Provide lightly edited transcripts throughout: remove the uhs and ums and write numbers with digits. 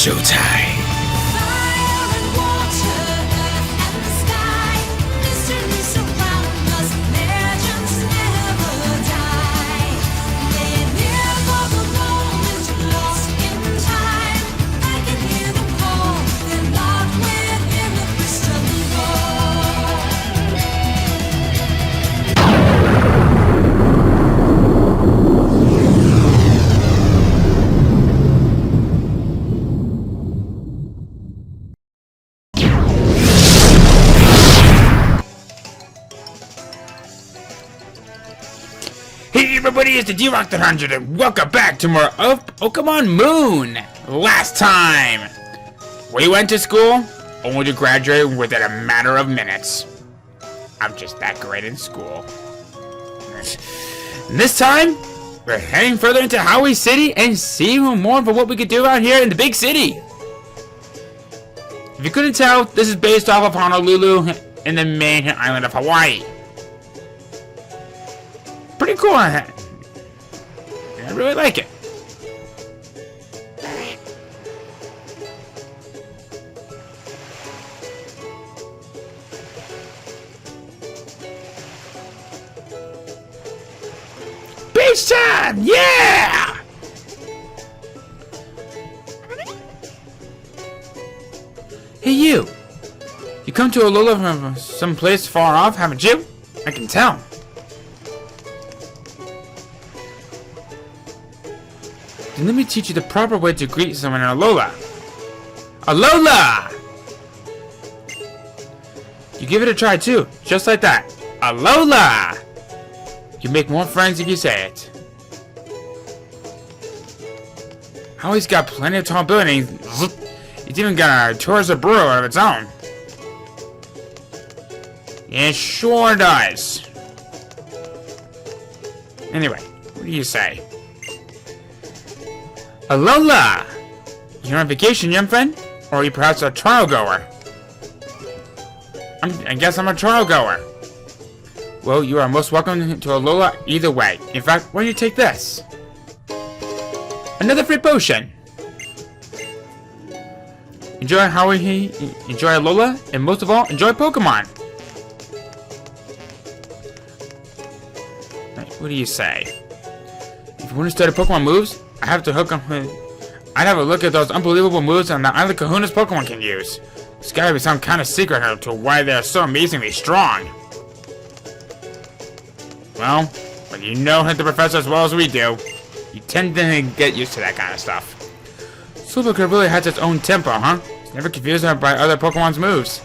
showtime. Hey everybody, it's the D-Rock the 100 and welcome back to more of Pokemon Moon! Last time, we went to school only to graduate within a matter of minutes. I'm just that great in school. And this time, we're heading further into Hawaii City and seeing more of what we could do out here in the big city. If you couldn't tell, this is based off of Honolulu in the main island of Hawaii. Pretty cool. I really like it. Beach time! Yeah! Hey you! You come to Alola from someplace far off, haven't you? I can tell. Then let me teach you the proper way to greet someone in Alola. Alola! You give it a try too, just like that. Alola! You make more friends if you say it. Howie's got plenty of tall buildings. It's even got a tourism bureau of its own. It sure does. Anyway, what do you say? Alola! You're on vacation, young friend? Or are you perhaps a trial goer? I guess I'm a trial goer. Well, you are most welcome to Alola either way. In fact, why don't you take this? Another free potion! Enjoy Hawaii, enjoy Alola, and most of all, enjoy Pokemon! What do you say? If you want to study Pokemon moves, I have to hook them. I'd have a look at those unbelievable moves on the Island Kahuna's Pokemon can use. There's gotta be some kind of secret here to why they're so amazingly strong. Well, when you know the professor as well as we do, you tend to get used to that kind of stuff. Silvercurve really has its own tempo, huh? It's never confused by other Pokemon's moves.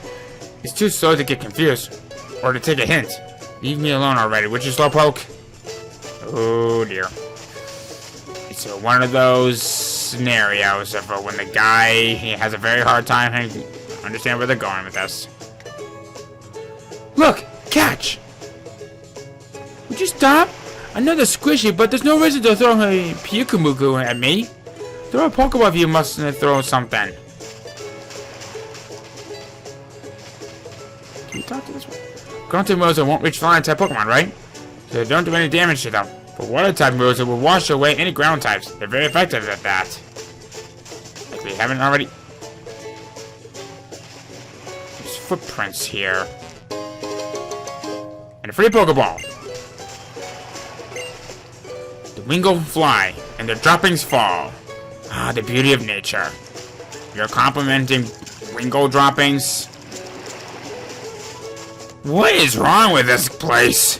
It's too slow to get confused, or to take a hint. Leave me alone already, would you, Slowpoke? Oh dear. It's one of those scenarios of when the guy he has a very hard time to understand where they're going with this. Look! Catch! Would you stop? I know they're squishy, but there's no reason to throw a Pyukumuku at me. Throw a Pokeball if you must throw something. Can you talk to this one? Ground-type moves won't reach flying-type Pokemon, right? So don't do any damage to them. But water-type moves will wash away any ground types. They're very effective at that. Like we haven't already. There's footprints here. And a free Pokeball. The Wingull fly, and their droppings fall. Ah, the beauty of nature. You're complimenting Wingull droppings? What is wrong with this place?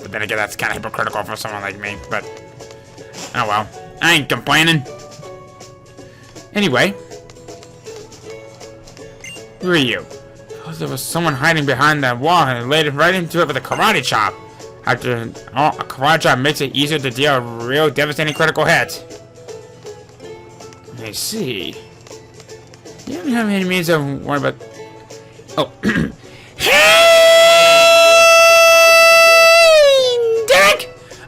But then again, that's kind of hypocritical for someone like me, but oh well. I ain't complaining. Anyway. Who are you? Oh, there was someone hiding behind that wall and laid right into it with a karate chop. After a karate chop makes it easier to deal a real devastating critical hit. I see. You don't have any means of worry about. Oh.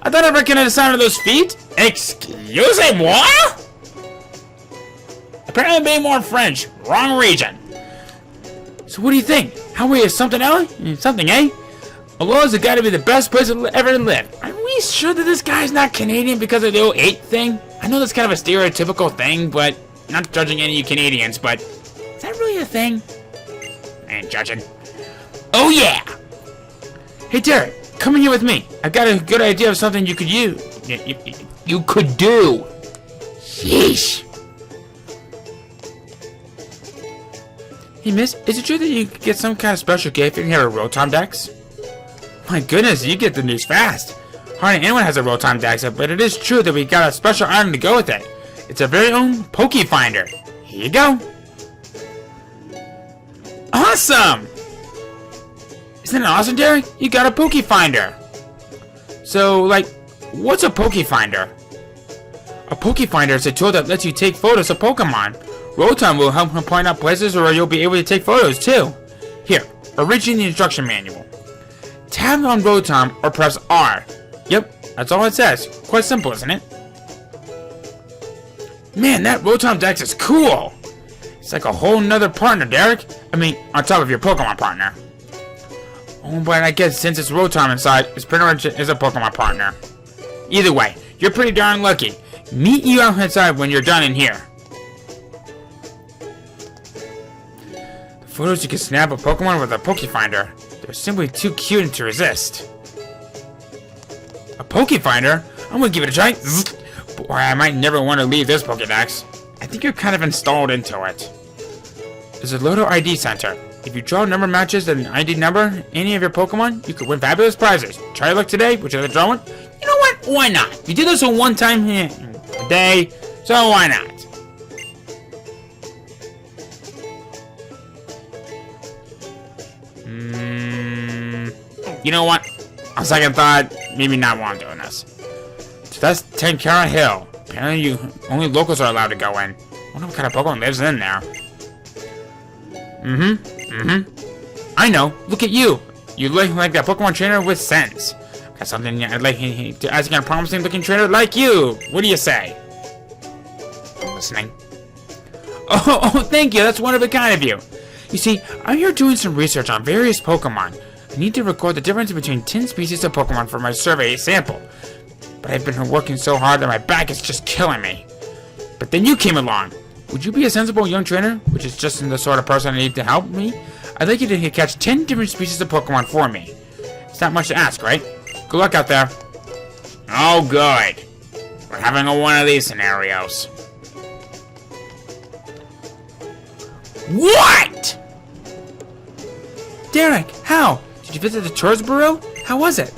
I thought I recognized the sound of those feet. Excuse me, what? Apparently being more French. Wrong region. So what do you think? Hawaii is something else? Something, eh? Alola's got to be the best place ever lived. Are we sure that this guy's not Canadian because of the 08 thing? I know that's kind of a stereotypical thing, but not judging any of you Canadians, but is that really a thing? I ain't judging. Oh yeah! Hey Derek, come in here with me. I've got a good idea of something you could use. You could do. Sheesh. Hey miss, is it true that you get some kind of special gift if you have a Rotom Dex? My goodness, you get the news fast. Hardly anyone has a Rotom Dex, but it is true that we got a special item to go with it. It's our very own Poke Finder. Here you go. Awesome! Isn't it awesome, Derek? You got a Poke Finder. So, like, what's a Poke Finder? A Poke Finder is a tool that lets you take photos of Pokemon. Rotom will help point out places where you'll be able to take photos too. Here, I'll read you the instruction manual. Tap on Rotom or press R. Yep, that's all it says. Quite simple, isn't it? Man, that Rotom Dex is cool! It's like a whole nother partner, Derek. I mean, on top of your Pokemon partner. Oh, but I guess since it's Rotom inside, it's pretty much is a Pokemon partner. Either way, you're pretty darn lucky. Meet you outside when you're done in here. The photos you can snap of Pokemon with a Poke Finder. They're simply too cute to resist. A Poke Finder? I'm gonna give it a try. Boy, I might never want to leave this Pokédex. I think you're kind of installed into it. There's a Loto ID Center. If you draw number matches and an ID number, any of your Pokemon, you could win fabulous prizes. Try your luck today, whichever drawing. You know what? Why not? You do this one time a day, so why not? You know what? On second thought, maybe not while I'm doing this. So that's Tenkara Hill. Apparently, only locals are allowed to go in. I wonder what kind of Pokemon lives in there. I know. Look at you. You look like that Pokemon trainer with sense. Got something I'd like to ask a promising looking trainer like you. What do you say? I'm listening. Oh, thank you. That's one of a kind of you. You see, I'm here doing some research on various Pokemon. I need to record the difference between 10 species of Pokemon for my survey sample. But I've been working so hard that my back is just killing me. But then you came along. Would you be a sensible young trainer, which is just the sort of person I need to help me? I'd like you to catch 10 different species of Pokemon for me. It's not much to ask, right? Good luck out there. Oh, good. We're having one of these scenarios. What? Derek, how? Did you visit the tourist bureau? How was it?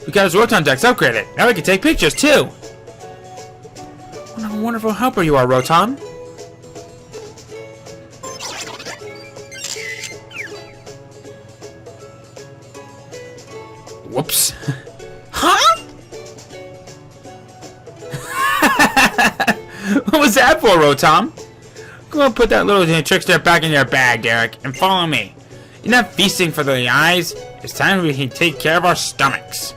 We got his Rotom Dex upgraded. Now we can take pictures, too. What a wonderful helper you are, Rotom. Whoops. Huh? What was that for, Rotom? Go and put that little trickster back in your bag, Derek, and follow me. You're not feasting for the eyes. It's time we can take care of our stomachs.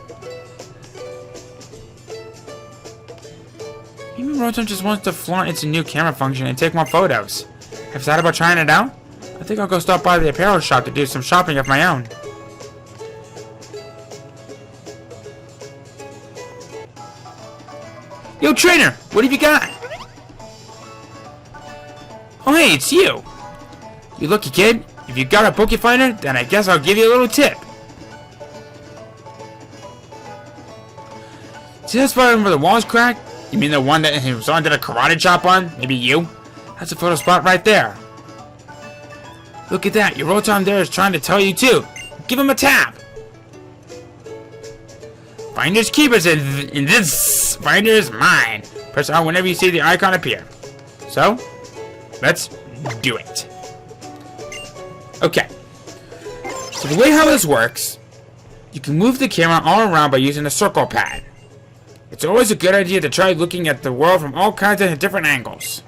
Maybe Rotom just wants to flaunt its new camera function and take more photos. Have you thought about trying it out? I think I'll go stop by the apparel shop to do some shopping of my own. Yo, trainer! What have you got? Oh, hey, it's you! You lucky kid. If you got a Poke Finder, then I guess I'll give you a little tip. See that spot where the wall's cracked? You mean the one that someone did a karate chop on? Maybe you? That's a photo spot right there. Look at that. Your Rotom there is trying to tell you too. Give him a tap. Finders keepers, and this finder is mine. Press R whenever you see the icon appear. So, let's do it. Okay. So the way how this works, you can move the camera all around by using the circle pad. It's always a good idea to try looking at the world from all kinds of different angles.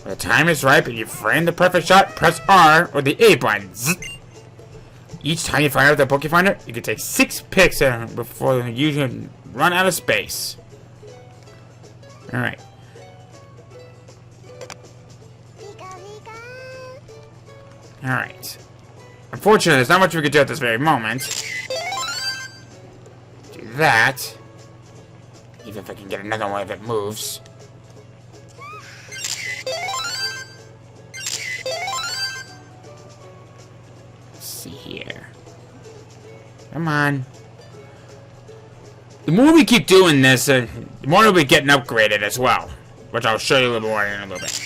When the time is right and you frame the perfect shot, press R or the A button. Each time you fire out the Poke Finder, you can take 6 pics before you run out of space. Alright. Alright. Unfortunately, there's not much we can do at this very moment. Do that. Even if I can get another one if it moves. here. Come on. The more we keep doing this, the more we'll be getting upgraded as well. Which I'll show you a little more in a little bit.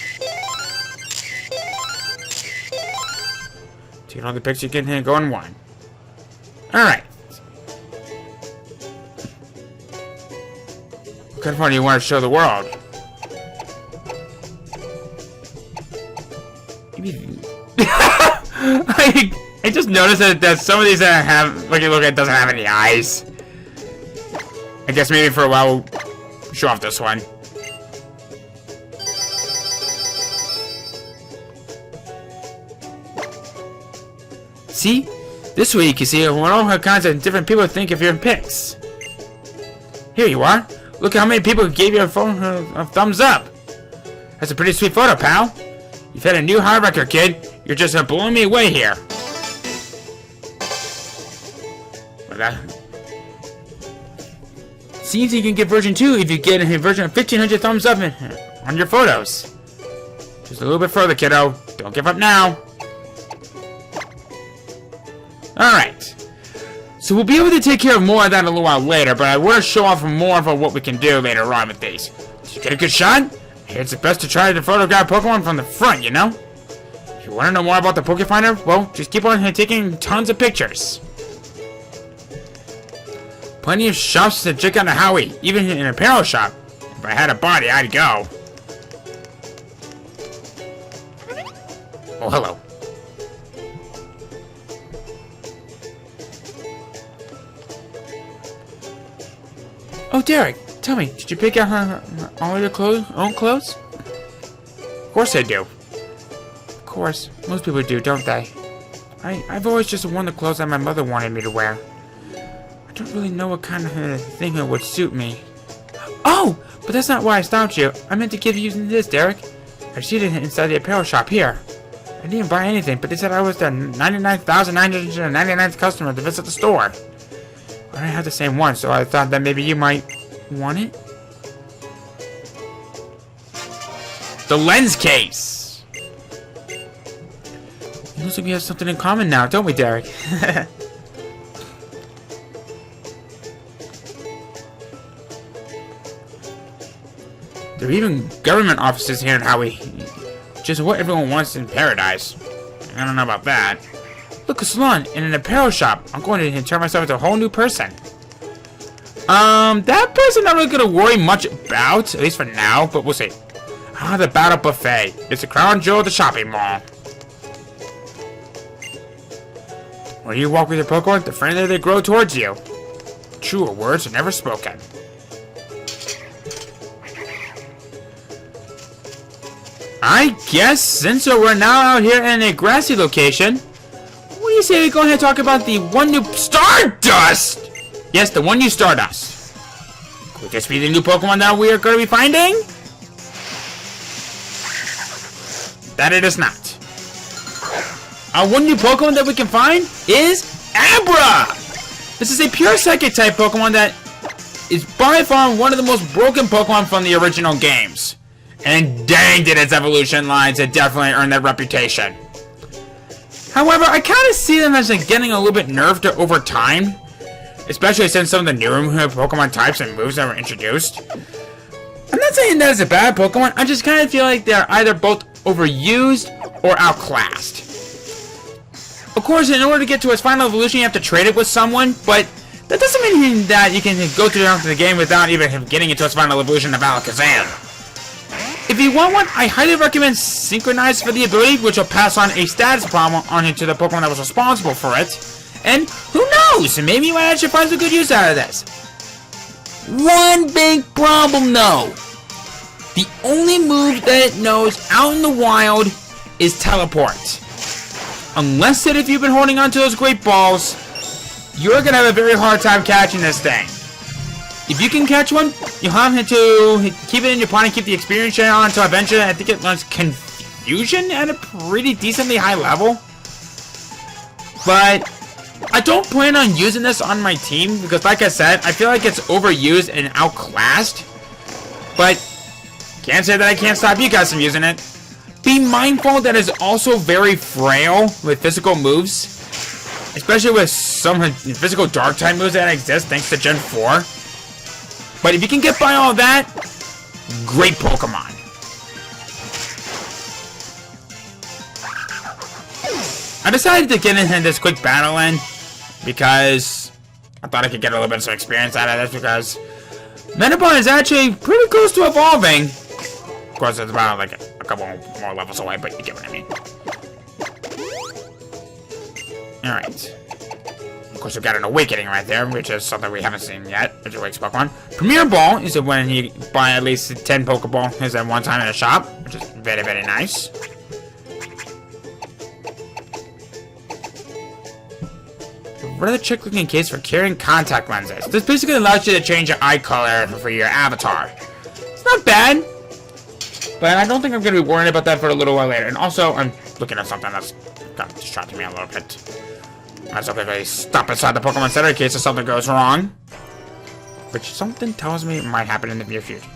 Take all the pictures you get here, go in one. Alright. What kind of fun do you want to show the world? I just noticed that some of these that have, like, look, it doesn't have any eyes. I guess maybe for a while we'll show off this one. See? This way you can see what all kinds of different people think of your pics. Here you are. Look how many people gave your phone a thumbs up. That's a pretty sweet photo, pal. You've had a new high record, kid. You're just blowing me away here. See if you can get version 2 if you get a version of 1500 thumbs up on your photos. Just a little bit further, kiddo. Don't give up now. Alright. So we'll be able to take care of more of that a little while later, but I want to show off more of what we can do later on with these. Did you get a good shot? It's best to try to photograph Pokemon from the front, you know? If you want to know more about the Pokefinder, well, just keep on taking tons of pictures. Plenty of shops to check out in Howie, even in an apparel shop. If I had a body, I'd go. Oh, hello. Oh, Derek, tell me, did you pick out all of your own clothes? Of course I do. Of course, most people do, don't they? I've always just worn the clothes that my mother wanted me to wear. I don't really know what kind of thing that would suit me. Oh, but that's not why I stopped you. I meant to give you this, Derek. I've seen it inside the apparel shop here. I didn't buy anything, but they said I was the 99,999th customer to visit the store. I don't have the same one, so I thought that maybe you might want it. The lens case! It looks like we have something in common now, don't we, Derek? There are even government offices here in Howie. Just what everyone wants in paradise. I don't know about that. Look, a salon in an apparel shop. I'm going to turn myself into a whole new person. That person I'm not really going to worry much about, at least for now, but we'll see. Ah, the Battle Buffet. It's the crown jewel of the shopping mall. When you walk with your Pokemon, the friendlier they grow towards you. Truer words are never spoken. I guess, since we're now out here in a grassy location, what do you say we go ahead and talk about the one new Stardust? Yes, the one new Stardust. Could this be the new Pokemon that we are going to be finding? That it is not. Our one new Pokemon that we can find is Abra! This is a pure Psychic type Pokemon that is by far one of the most broken Pokemon from the original games. And dang did its evolution lines it definitely earned that reputation. However, I kind of see them as getting a little bit nerfed over time. Especially since some of the newer Pokemon types and moves that were introduced. I'm not saying that it's a bad Pokemon, I just kind of feel like they're either both overused or outclassed. Of course, in order to get to its final evolution, you have to trade it with someone, but that doesn't mean that you can go through the game without even getting into its final evolution of Alakazam. If you want one, I highly recommend Synchronize for the ability, which will pass on a status problem on to the Pokemon that was responsible for it. And who knows, maybe you might actually find some good use out of this. One big problem though. The only move that it knows out in the wild is Teleport. Unless that if you've been holding on to those great balls, you're going to have a very hard time catching this thing. If you can catch one, you'll have to keep it in your pawn and keep the experience share on until eventually I think it learns Confusion at a pretty decently high level. But I don't plan on using this on my team because, like I said, I feel like it's overused and outclassed. But can't say that I can't stop you guys from using it. Be mindful that it's also very frail with physical moves. Especially with some physical dark type moves that exist thanks to Gen 4. But if you can get by all that, great Pokemon. I decided to get into this quick battle in because I thought I could get a little bit of some experience out of this because Metapod is actually pretty close to evolving. Of course, it's about like a couple more levels away, but you get what I mean. Alright. Of course, we've got an Awakening right there, which is something we haven't seen yet, which awakes Pokemon. Premier Ball is when you buy at least 10 Pokeballs at one time in a shop, which is very, very nice. Rather chick-looking case for carrying contact lenses. This basically allows you to change your eye color for your avatar. It's not bad, but I don't think I'm going to be worrying about that for a little while later. And also, I'm looking at something that's kind of distracting me a little bit. Might as well quickly stop inside the Pokemon Center in case if something goes wrong. Which something tells me it might happen in the near future.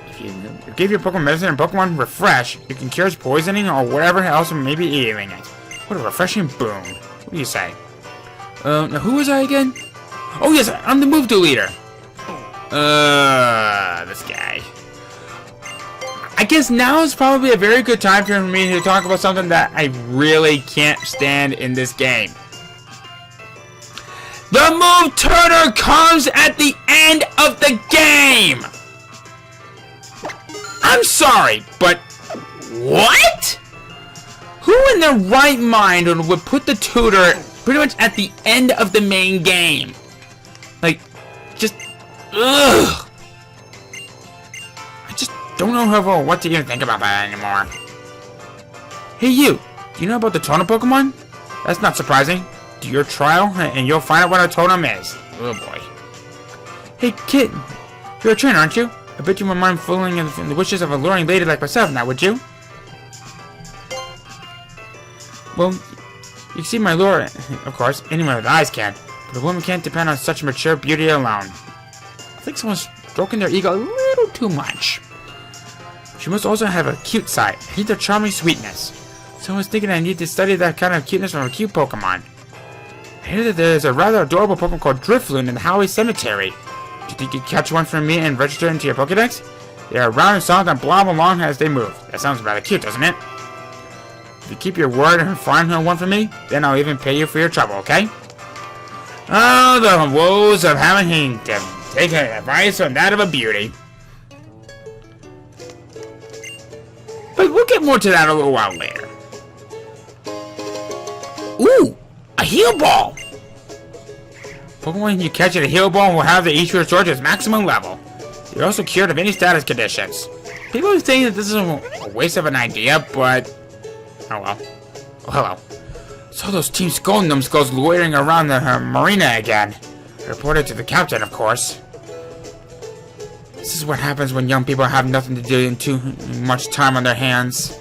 If you give your Pokemon medicine and Pokemon refresh, you can cure its poisoning or whatever else may be eating it. What a refreshing boon. What do you say? Now who was I again? Oh yes, I'm the move leader. This guy. I guess now is probably a very good time for me to talk about something that I really can't stand in this game. The move turner comes at the end of the game! I'm sorry, but what? Who in their right mind would put the tutor pretty much at the end of the main game? Like, just, ugh. I just don't know what to even think about that anymore. Hey you, do you know about the totem Pokemon? That's not surprising. Do your trial and you'll find out what a totem is. Oh boy. Hey kid, you're a trainer, aren't you? I bet you wouldn't mind following in the wishes of a luring lady like myself now, would you? Well, you can see my lure, of course, anyone with eyes can, but a woman can't depend on such mature beauty alone. I think someone's stroking their ego a little too much. She must also have a cute side, a hint of charming sweetness. So I was thinking I need to study that kind of cuteness from a cute Pokemon. I hear that there's a rather adorable Pokemon called Drifloon in the Howie Cemetery. Do you think you'd catch one from me and register into your Pokedex? They are round and soft and blob along as they move. That sounds rather cute, doesn't it? If you keep your word and find one for me, then I'll even pay you for your trouble, okay? Oh, the woes of having to take advice from that of a beauty. But we'll get more to that a little while later. Ooh! A heal ball! Pokemon you catch at a heal ball will have the HP restored to its maximum level. You're also cured of any status conditions. People are saying that this is a waste of an idea, but oh well. Oh hello. Saw those Team Skull numskulls loitering around the marina again. Reported to the captain, of course. This is what happens when young people have nothing to do and too much time on their hands.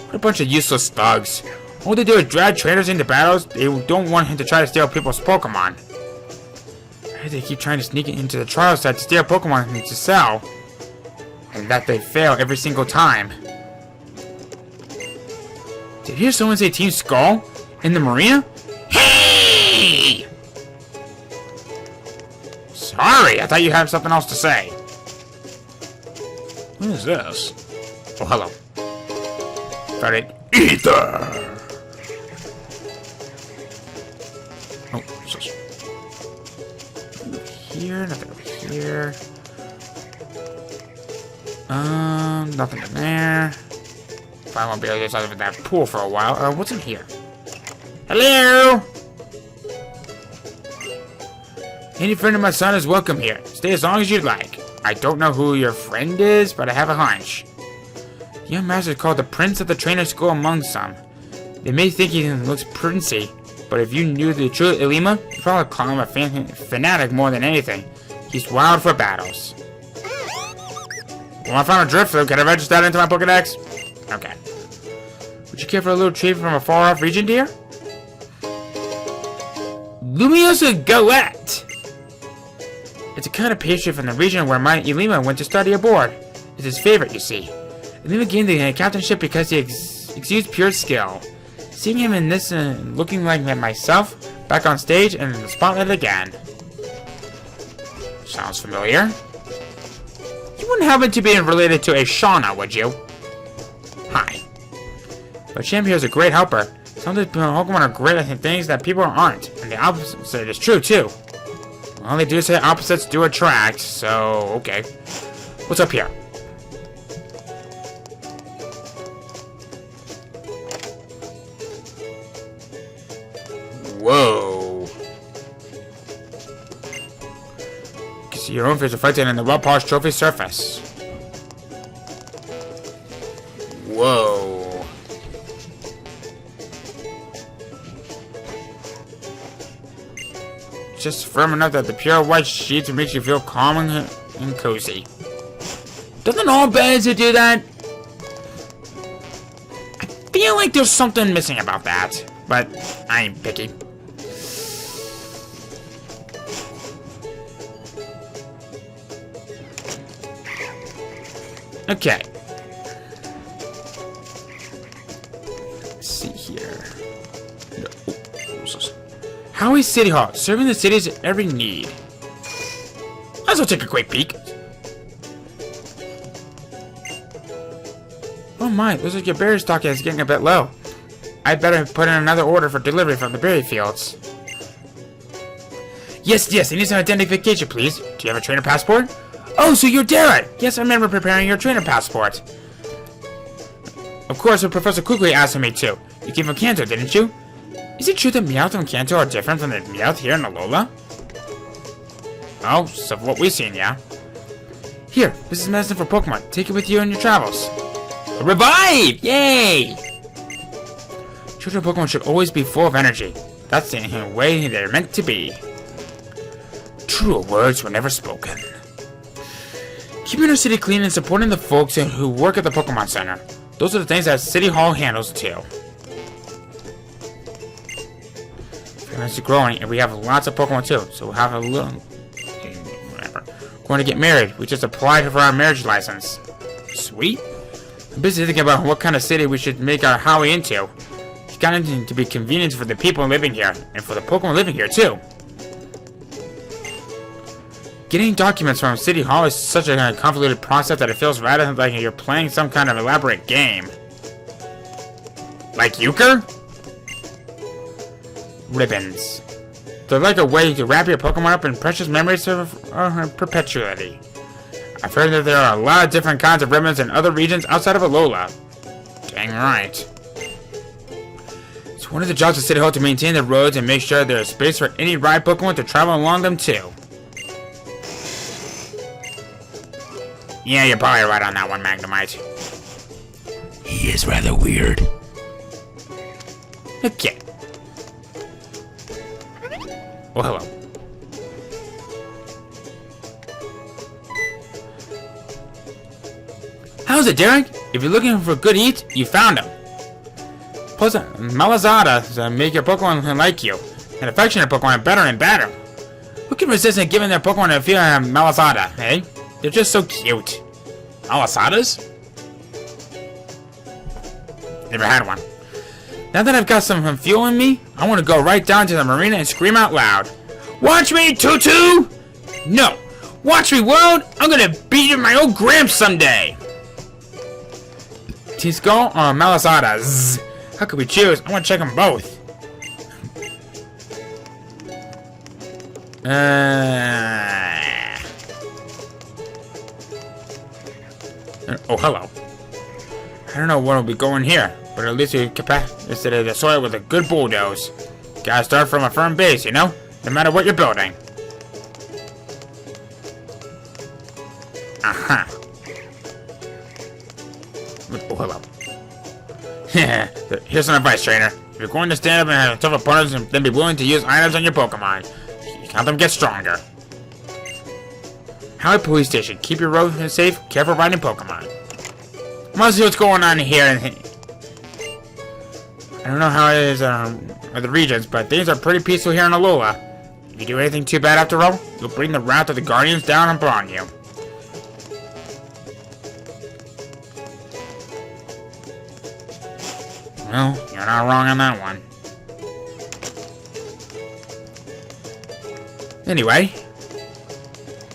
What a bunch of useless thugs. All they do is drag trainers into battles. They don't want him to try to steal people's Pokemon. I heard they keep trying to sneak into the trial site to steal Pokemon to sell. And that they fail every single time. Did you hear someone say Team Skull? In the marina? Hey! Sorry, I thought you had something else to say. What is this? Oh, hello. Got it. Ether! Oh, what's this? Nothing over here, nothing over here. Nothing in there. Probably won't be able to get out of that pool for a while. What's in here? Hello! Any friend of my son is welcome here. Stay as long as you'd like. I don't know who your friend is, but I have a hunch. The young master is called the Prince of the Trainer School among some. They may think he looks princey, but if you knew the true Ilima, you'd probably call him a fanatic more than anything. He's wild for battles. Well, I found a Drifloon. Can I register that into my Pokedex? Okay. Would you care for a little treat from a far-off region, dear? Lumiosa Galette! It's a kind of pastry from the region where my Ilima went to study abroad. It's his favorite, you see. Ilima gained the captainship because he exudes pure skill. Seeing him in this, looking like myself, back on stage and in the spotlight again. Sounds familiar. You wouldn't happen to be related to a Shauna, would you? Hi. But Champ here is a great helper. Some of the Pokemon are great at things that people aren't, and the opposite is true too. Well, they do say opposites do attract, so okay. What's up here? Whoa. You can see your own face reflected in the well-polished trophy surface. Whoa. Just firm enough that the pure white sheets makes you feel calm and cozy. Doesn't all beds do that? I feel like there's something missing about that, but I ain't picky. Okay. Let's see here. Howie's City Hall, serving the city's every need. Might as well take a quick peek. Oh my, looks like your berry stock is getting a bit low. I'd better put in another order for delivery from the berry fields. Yes, I need some identification, please. Do you have a trainer passport? Oh, so you're Darren! Yes, I remember preparing your trainer passport. Of course, Professor Kukui asked me to. You came from Kanto, didn't you? Is it true that Meowth and Kanto are different from the Meowth here in Alola? Oh, so what we've seen, yeah. Here, this is medicine for Pokemon. Take it with you on your travels. A revive! Yay! Children Pokemon should always be full of energy. That's the way they're meant to be. Truer words were never spoken. Keeping our city clean and supporting the folks who work at the Pokemon Center. Those are the things that City Hall handles too. It's growing, and we have lots of Pokemon too, so we'll have a little... whatever. Going to get married. We just applied for our marriage license. Sweet. I'm busy thinking about what kind of city we should make our Howie into. It's gotten to be convenient for the people living here, and for the Pokemon living here too. Getting documents from City Hall is such a convoluted process that it feels rather like you're playing some kind of elaborate game. Like Euchre? Ribbons. They're like a way to wrap your Pokemon up in precious memories of perpetuity. I've heard that there are a lot of different kinds of ribbons in other regions outside of Alola. Dang right. It's one of the jobs of City Hall to maintain the roads and make sure there's space for any ride Pokemon to travel along them too. Yeah, you're probably right on that one, Magnemite. He is rather weird. Okay. Oh, hello. How's it, Derek? If you're looking for good eat, you found him. Plus, Malazada make your Pokemon like you, and affectionate Pokemon better and better. Who can resist giving their Pokemon a feel of Malazada, eh? They're just so cute. Malazadas? Never had one. Now that I've got some fuel in me, I want to go right down to the marina and scream out loud. Watch me, Tutu! No! Watch me, world! I'm gonna beat my old Gramps someday! T-Skull or Malazadas? How could we choose? I want to check them both. Oh, hello. I don't know what will be going here, but at least we capacitated the soil with a good bulldoze. Gotta start from a firm base, you know? No matter what you're building. Aha. Oh, hello. Here's some advice, trainer. If you're going to stand up and have tough opponents, then be willing to use items on your Pokemon. You can help them get stronger. Howie Police Station. Keep your road safe. Careful riding Pokemon. I want to see what's going on here. I don't know how it is other regions, but things are pretty peaceful here in Alola. If you do anything too bad after all, you'll bring the wrath of the Guardians down upon you. Well, you're not wrong on that one. Anyway.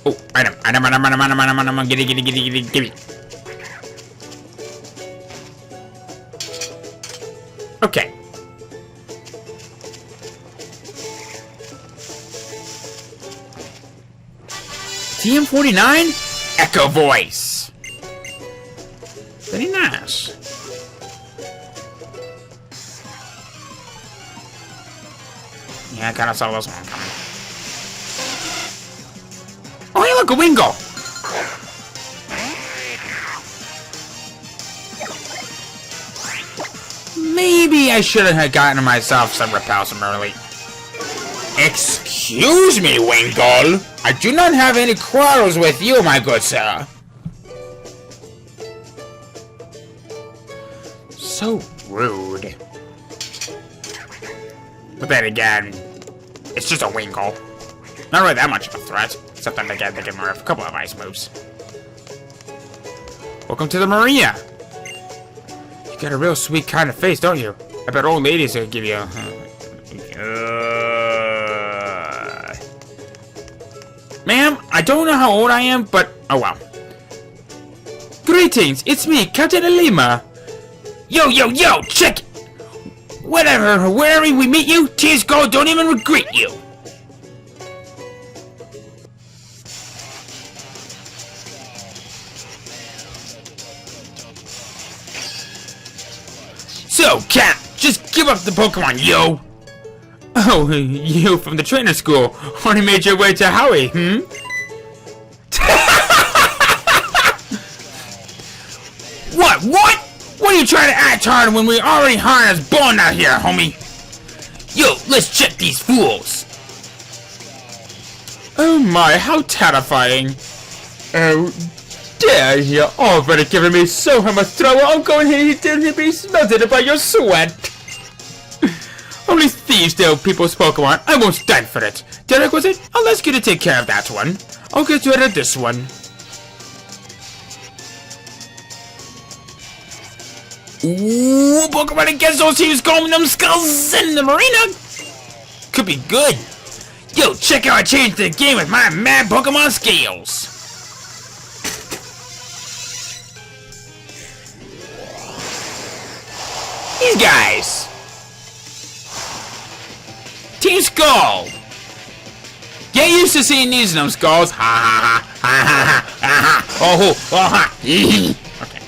Oh, item. Gimme. Okay. TM49? Echo voice. Very nice. Yeah, I kind of saw this one coming. Oh, hey, look, a Wingo! Maybe I should have gotten myself some repulsum early. Excuse me, Wingo! I do not have any quarrels with you, my good sir. So rude. But then again, it's just a Wingo. Not really that much of a threat, except that again they can nerf a couple of ice moves. Welcome to the marina. You got a real sweet kind of face, don't you? I bet old ladies will give you. Ma'am, I don't know how old I am, but oh well. Greetings, it's me, Captain Lima. Yo, check it. Whatever, wherever we meet you, Tears Gold don't even regret you. So, Cap, just give up the Pokemon, yo! Oh, you from the trainer school only made your way to Howie, What? What are you trying to act hard when we already hard as bone out here, homie? Yo, let's check these fools! Oh my, how terrifying! Oh, dear, you're already giving me so much trouble. I'm going here to be smelted by your sweat. Only thieves steal people's Pokemon. I won't stand for it. Derek, was it? I'll ask you to take care of that one. I'll get rid of this one. Ooh, Pokemon against those teams calling numskulls in the marina. Could be good. Yo, check how I changed the game with my mad Pokemon skills. These guys. Team Skull. Get used to seeing these numskulls. Ha ha ha ha ha ha ha. Oh ha. Okay.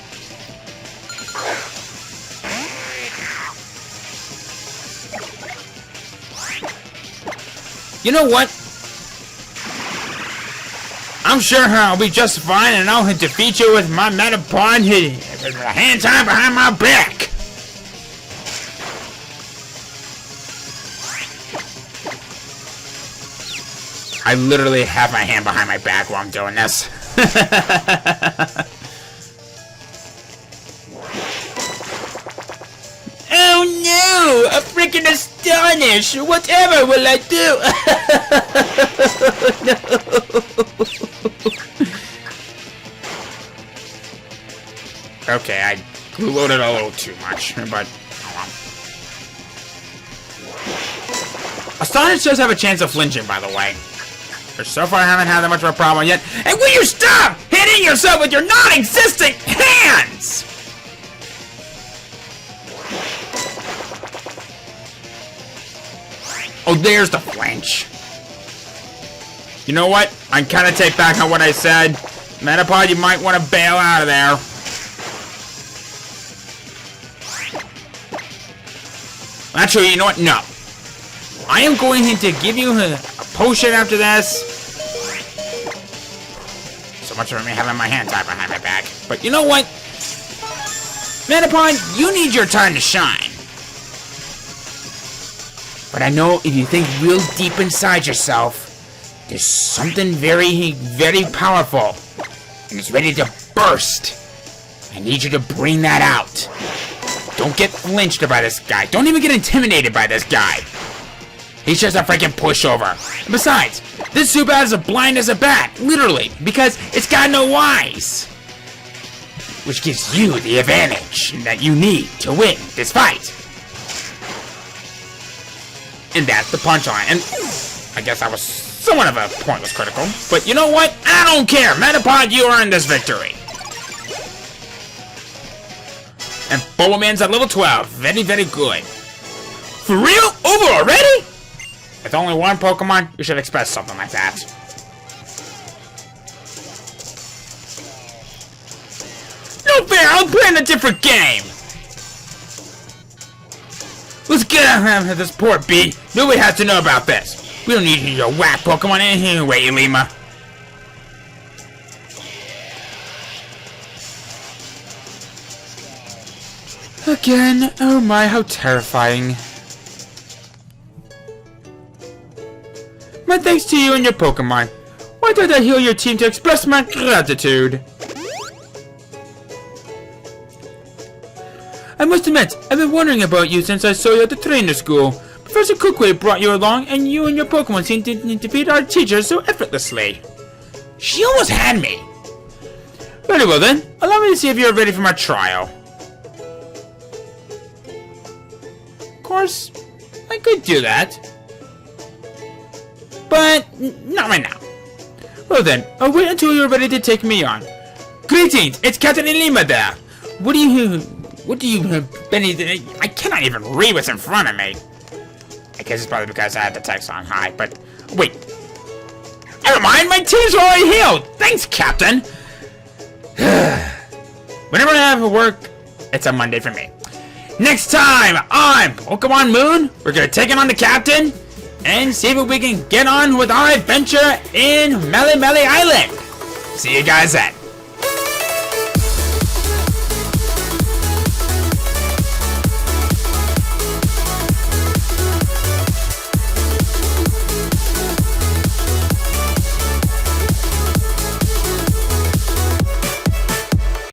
You know what? I'm sure I'll be just fine, and I'll defeat you with my Metapod with a hand tied behind my back. I literally have my hand behind my back while I'm doing this. Oh no! I'm freaking astonished! Whatever will I do? No! Okay, I loaded a little too much, but Astonish does have a chance of flinching, by the way. But so far I haven't had that much of a problem yet. And will you stop hitting yourself with your non-existent hands? Oh, there's the flinch. You know what? I kind of take back on what I said. Metapod, you might want to bail out of there. Actually, you know what? No. I am going to give you a potion after this. So much for me having my hand tied behind my back. But you know what? Metapod, you need your time to shine. But I know if you think real deep inside yourself, there's something very, very powerful. And it's ready to burst. I need you to bring that out. Don't get flinched by this guy. Don't even get intimidated by this guy. He's just a freaking pushover. And besides, this Zubat is as blind as a bat, literally, because it's got no eyes. Which gives you the advantage that you need to win this fight. And that's the punchline. And I guess that was somewhat of a pointless critical. But you know what? I don't care. Metapod, you earned this victory. And Bulbaman's at level 12. Very, very good. For real? Over already? With only one Pokemon, you should expect something like that. No fair! I'm playing a different game! Let's get out of this poor bee. Nobody has to know about this. We don't need your whack Pokemon anyway, Lima. Again, oh my, how terrifying. My thanks to you and your Pokemon. Why did I heal your team to express my gratitude? I must admit, I've been wondering about you since I saw you at the trainer school. Professor Cookway brought you along, and you and your Pokemon seemed to defeat our teacher so effortlessly. She almost had me. Very well then, allow me to see if you're ready for my trial. Of course, I could do that. But not right now. Well then, I'll wait until you're ready to take me on. Greetings, it's Captain Lima there. What do you, Benny? I cannot even read what's in front of me. I guess it's probably because I had the text on high, but wait. Never mind, my team's already healed. Thanks, Captain. Whenever I have work, it's a Monday for me. Next time on Pokemon Moon, we're gonna take on the Captain and see if we can get on with our adventure in Mele Mele Island. See you guys then.